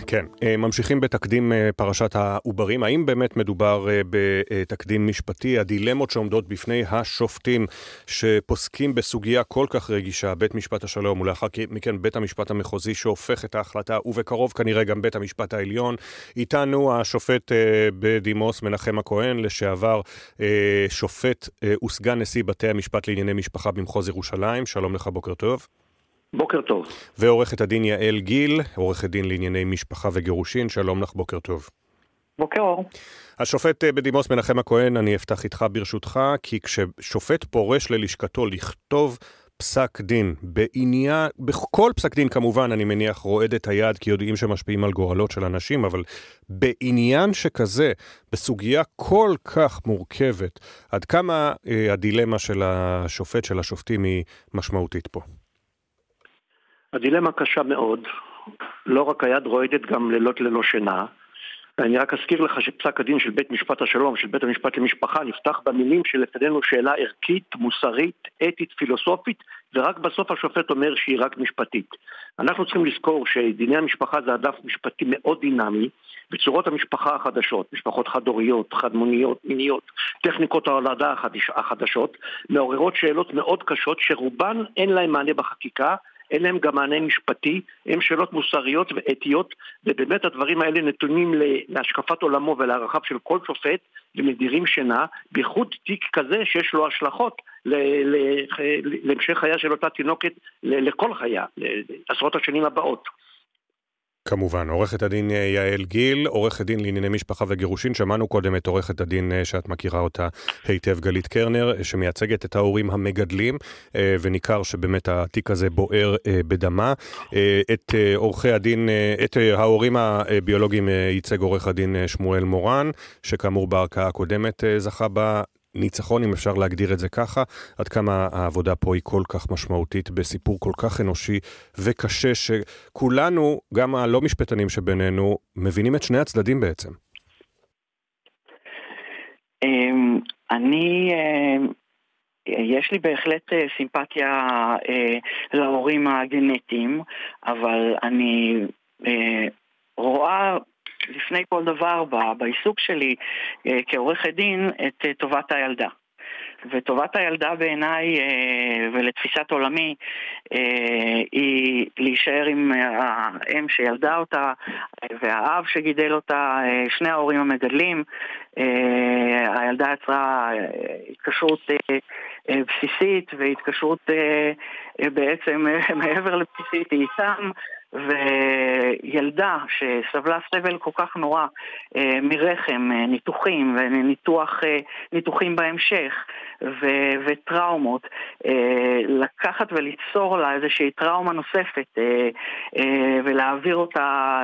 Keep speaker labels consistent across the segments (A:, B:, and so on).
A: כן, ממשיכים בתקדים פרשת העוברים. האם באמת מדובר בתקדים משפטי? הדילמות שעומדות בפני השופטים שפוסקים בסוגיה כל כך רגישה, בית משפט השלום ולאחר מכן בית המשפט המחוזי שהופך את ההחלטה, ובקרוב כנראה גם בית המשפט העליון. איתנו השופט בדימוס מנחם הכהן, לשעבר שופט וסגן נשיא בתי המשפט לענייני משפחה במחוז ירושלים. שלום לך, בוקר טוב.
B: בוקר טוב.
A: ועורכת הדין יעל גיל, עורכת דין לענייני משפחה וגירושין. שלום לך, בוקר טוב.
C: בוקר אור.
A: השופט בדימוס מנחם הכהן, אני אפתח איתך ברשותך, כי כששופט פורש ללשכתו לכתוב פסק דין בעניין, בכל פסק דין כמובן אני מניח רועד את היד, כי יודעים שמשפיעים על גורלות של אנשים, אבל בעניין שכזה, בסוגיה כל כך מורכבת, עד כמה הדילמה של השופט, של השופטים, היא משמעותית פה?
B: הדילמה קשה מאוד, לא רק היד רועדת, גם לילות ללא שינה. אני רק אזכיר לך שפסק הדין של בית משפט השלום, של בית המשפט למשפחה, נפתח במילים שלפנינו שאלה ערכית, מוסרית, אתית, פילוסופית, ורק בסוף השופט אומר שהיא רק משפטית. אנחנו צריכים לזכור שדיני המשפחה זה ענף משפטי מאוד דינמי, בצורות המשפחה החדשות, משפחות חד-הוריות, חד-מוניות, מיניות, טכניקות ההולדה החדשות, מעוררות שאלות מאוד קשות שרובן אין להם מענה בחקיקה, אין להם גם מענה משפטי, הם שאלות מוסריות ואתיות, ובאמת הדברים האלה נתונים להשקפת עולמו ולערכיו של כל שופט, ומדירים שינה, בייחוד תיק כזה שיש לו השלכות להמשך חייה של אותה תינוקת, לכל חיה, לעשרות השנים הבאות.
A: כמובן, עורכת הדין יעל גיל, עורכת דין לענייני משפחה וגירושין. שמענו קודם את עורכת הדין שאת מכירה אותה היטב, גלית קרנר, שמייצגת את ההורים המגדלים, וניכר שבאמת התיק הזה בוער בדמה. את עורכי הדין, את ההורים הביולוגיים ייצג עורך הדין שמואל מורן, שכאמור בערכאה הקודמת זכה בה ניצחון, אם אפשר להגדיר את זה ככה. עד כמה העבודה פה היא כל כך משמעותית בסיפור כל כך אנושי וקשה, שכולנו, גם הלא משפטנים שבינינו, מבינים את שני הצדדים בעצם.
C: יש לי בהחלט סימפתיה להורים הגנטיים, אבל אני רואה לפני כל דבר בעיסוק שלי כעורכת דין את טובת הילדה. וטובת הילדה בעיניי ולתפיסת עולמי היא להישאר עם האם שילדה אותה והאב שגידל אותה, שני ההורים המגדלים. הילדה יצרה התקשרות בסיסית והתקשרות בעצם מעבר לבסיסית היא איתם, וילדה שסבלה סבל כל כך נורא מרחם, ניתוחים וניתוחים בהמשך וטראומות, לקחת וליצור לה איזושהי טראומה נוספת ולהעביר אותה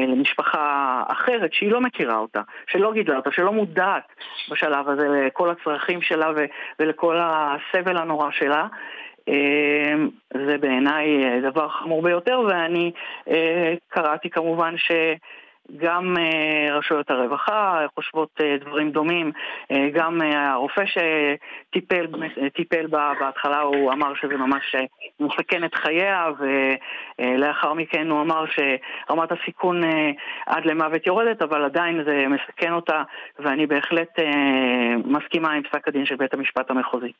C: למשפחה אחרת שהיא לא מכירה אותה, שלא גידלה אותה, שלא מודעת בשלב הזה לכל הצרכים שלה ולכל הסבל הנורא שלה. זה בעיניי דבר חמור ביותר, ואני קראתי כמובן שגם רשויות הרווחה חושבות דברים דומים, גם הרופא שטיפל בהתחלה הוא אמר שזה ממש מסכן את חייה, ולאחר מכן הוא אמר שרמת הסיכון עד למוות יורדת, אבל עדיין זה מסכן אותה, ואני בהחלט מסכימה עם פסק הדין של בית המשפט המחוזי.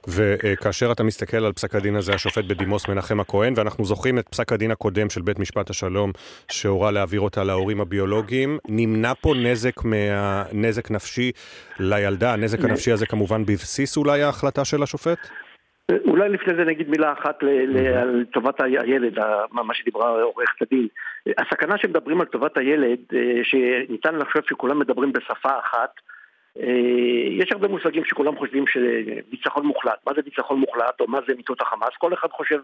A: וכאשר אתה מסתכל על פסק הדין הזה, השופט בדימוס מנחם הכהן, ואנחנו זוכרים את פסק הדין הקודם של בית משפט השלום, שהורה להעביר אותה להורים הביולוגיים, נמנע פה נזק נפשי לילדה. הנזק הנפשי הזה כמובן בבסיס אולי ההחלטה של השופט?
B: אולי לפני זה נגיד מילה אחת על טובת הילד, מה שדיברה עורכת הדין. הסכנה שמדברים על טובת הילד, שניתן לחשוב שכולם מדברים בשפה אחת, יש הרבה מושגים שכולם חושבים שביטחון מוחלט. מה זה ביטחון מוחלט או מה זה מיטות החמאס? כל אחד חושב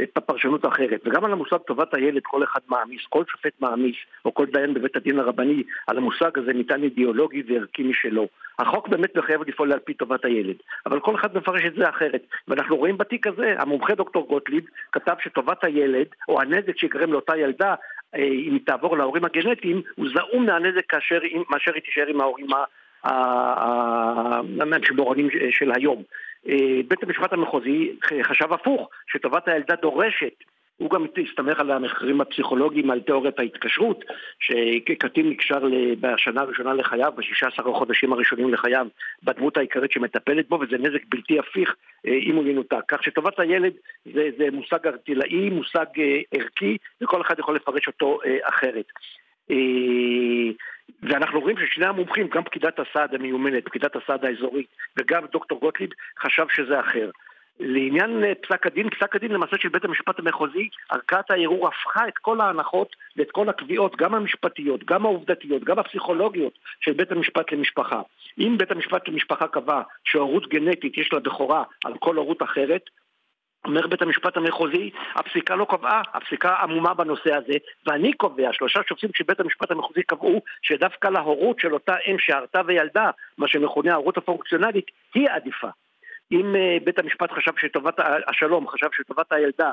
B: את הפרשנות האחרת. וגם על המושג טובת הילד כל אחד מאמיס, כל שופט מאמיס, או כל דיין בבית הדין הרבני, על המושג הזה ניתן אידיאולוגי וערכי משלו. החוק באמת מחייב לפעול על פי טובת הילד, אבל כל אחד מפרש את זה אחרת. ואנחנו רואים בתיק הזה, המומחה דוקטור גוטליב כתב שטובת הילד, או הנזק שיגרם לאותה ילדה, אם היא תעבור להורים הגנטיים, הוא זעום מהנזק מאשר היא תישאר עם ההורים המשמורנים של היום. בית המשפט המחוזי חשב הפוך, שטובת הילדה דורשת הוא גם הסתמך על המחקרים הפסיכולוגיים, על תיאוריית ההתקשרות, שקטין נקשר בשנה הראשונה לחייו, ב16 החודשים הראשונים לחייו, בדמות העיקרית שמטפלת בו, וזה נזק בלתי הפיך אם הוא ינותק. כך שטובת הילד זה מושג ארטילאי, מושג ערכי, וכל אחד יכול לפרש אותו אחרת. ואנחנו רואים ששני המומחים, גם פקידת הסעד המיומנת, פקידת הסעד האזורית, וגם דוקטור גוטליב, חשב שזה אחר. לעניין פסק הדין למעשה של בית המשפט המחוזי, ערכאת הערעור הפכה את כל ההנחות ואת כל הקביעות, גם המשפטיות, גם העובדתיות, גם הפסיכולוגיות של בית המשפט למשפחה. אם בית המשפט למשפחה קבע שהורות גנטית יש לה בכורה על כל הורות אחרת, אומר בית המשפט המחוזי, הפסיקה לא קבעה, הפסיקה עמומה בנושא הזה, ואני קובע, 3 שופטים של בית המשפט המחוזי קבעו שדווקא להורות של אותה אם שהרתה וילדה, מה שמכונה ההורות הפונקציונלית, היא עדיפה. אם בית המשפט חשב שטובת השלום, חשב שטובת הילדה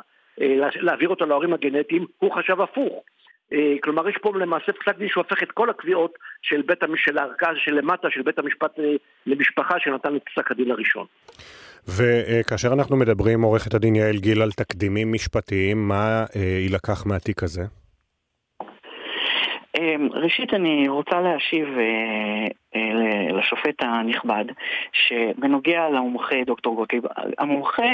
B: להעביר אותו להורים הגנטיים, הוא חשב הפוך. כלומר, יש פה למעשה פסק דין שהופך את כל הקביעות של הערכאה של למטה, של בית המשפט למשפחה, שנתן את פסק הדין הראשון.
A: וכאשר אנחנו מדברים, עורכת הדין יעל גיל, על תקדימים משפטיים, מה יילקח מהתיק הזה?
C: ראשית אני רוצה להשיב לשופט הנכבד שבנוגע למומחה דוקטור גוטליב, המומחה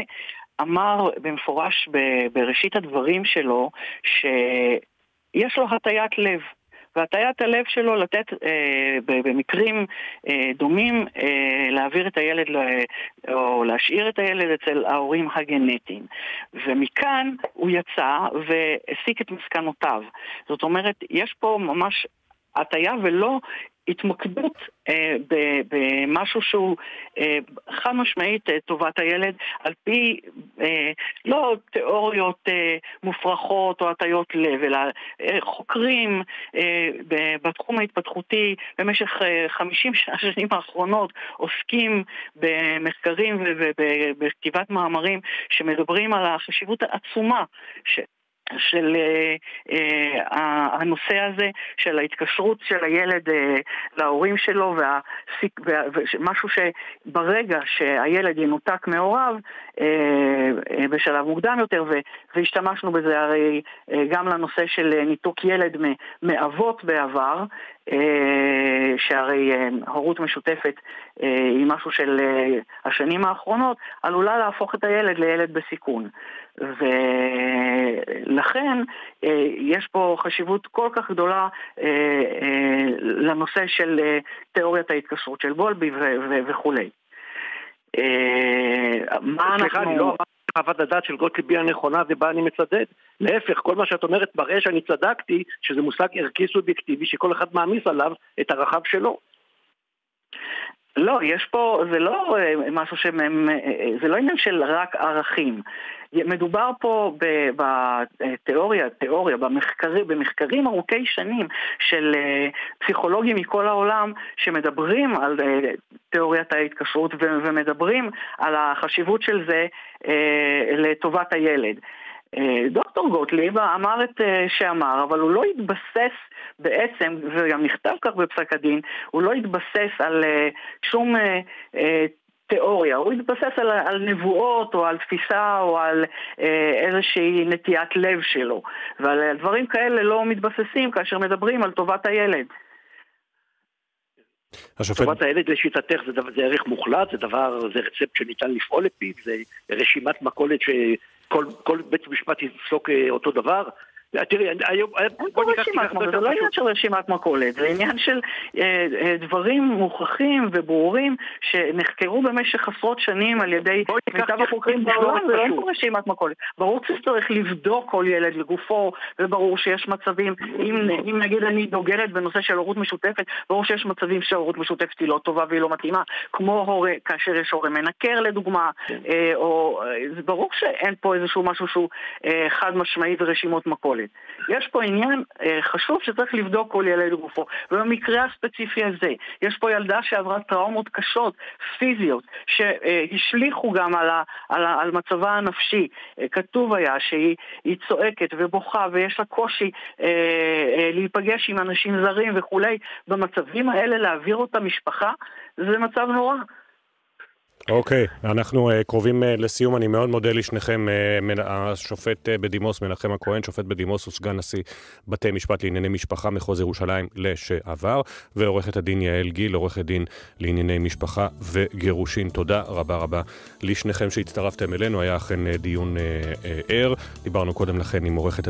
C: אמר במפורש בראשית הדברים שלו שיש לו הטיית לב, והטיית הלב שלו לתת במקרים דומים להעביר את הילד או להשאיר את הילד אצל ההורים הגנטיים, ומכאן הוא יצא והסיק את מסקנותיו. זאת אומרת, יש פה ממש הטיה ולא התמקדות במשהו שהוא חד משמעית טובת הילד, על פי לא תיאוריות מופרכות או הטיות לב, אלא חוקרים בתחום ההתפתחותי במשך 50 השנים האחרונות עוסקים במחקרים ובכתיבת מאמרים שמדברים על החשיבות העצומה של הנושא הזה, של ההתקשרות של הילד להורים שלו, ומשהו שברגע שהילד ינותק מהוריו בשלב מוקדם יותר, והשתמשנו בזה הרי גם לנושא של ניתוק ילד מאבות בעבר, שהרי הורות משותפת היא משהו של השנים האחרונות, עלולה להפוך את הילד לילד בסיכון. ולכן יש פה חשיבות כל כך גדולה לנושא של תיאוריית ההתקשרות של בולבי וכו'.
B: סליחה, אני לא אמרתי חוות הדעת של גוטליב הנכונה ובה אני מצדד. להפך, כל מה שאת אומרת מראה שאני צדקתי, שזה מושג ערכי סובייקטיבי שכל אחד מעמיס עליו את הרחב שלו.
C: לא, יש פה, זה לא משהו זה לא עניין של רק ערכים. מדובר פה בתיאוריה, במחקרים ארוכי שנים של פסיכולוגים מכל העולם שמדברים על תיאוריית ההתקשרות ומדברים על החשיבות של זה לטובת הילד. דוקטור גוטליב אמר את שאמר, אבל הוא לא התבסס בעצם, וגם נכתב כך בפסק הדין, הוא לא התבסס על שום תיאוריה, הוא התבסס על נבואות או על תפיסה או על איזושהי נטיית לב שלו, ועל דברים כאלה לא מתבססים כאשר מדברים על טובת הילד.
B: טובת הילד לשיטתך זה ערך מוחלט, זה רצפט שניתן לפעול לפיו, זה רשימת מכולת שכל בית משפט יפסוק אותו דבר. תראי,
C: זה לא עניין של רשימת מכולת, זה עניין של דברים מוכחים וברורים שנחקרו במשך עשרות שנים על ידי מיטב החוקרים בעולם, זה לא רשימת מכולת. ברור שצריך לבדוק כל ילד לגופו, וברור שיש מצבים, אם נגיד אני דוגלת בנושא של הורות משותפת, ברור שיש מצבים שההורות משותפת היא לא טובה והיא לא מתאימה, כמו הורה, כאשר יש הורה מנקר לדוגמה, או זה ברור שאין פה איזשהו משהו שהוא חד משמעי ורשימות מכולת. יש פה עניין חשוב שצריך לבדוק כל ילד לגופו, ובמקרה הספציפי הזה יש פה ילדה שעברה טראומות קשות, פיזיות, שהשליחו גם על מצבה הנפשי. כתוב היה שהיא צועקת ובוכה ויש לה קושי להיפגש עם אנשים זרים וכולי. במצבים האלה להעביר אותה משפחה זה מצב נורא.
A: אוקיי, אנחנו קרובים לסיום. אני מאוד מודה לשניכם, השופט בדימוס מנחם הכהן, שופט בדימוס וסגן נשיא בתי משפט לענייני משפחה מחוז ירושלים לשעבר, ועורכת הדין יעל גיל, עורכת דין לענייני משפחה וגירושין. תודה רבה רבה לשניכם שהצטרפתם אלינו, היה אכן דיון ער. דיברנו קודם לכן עם עורכת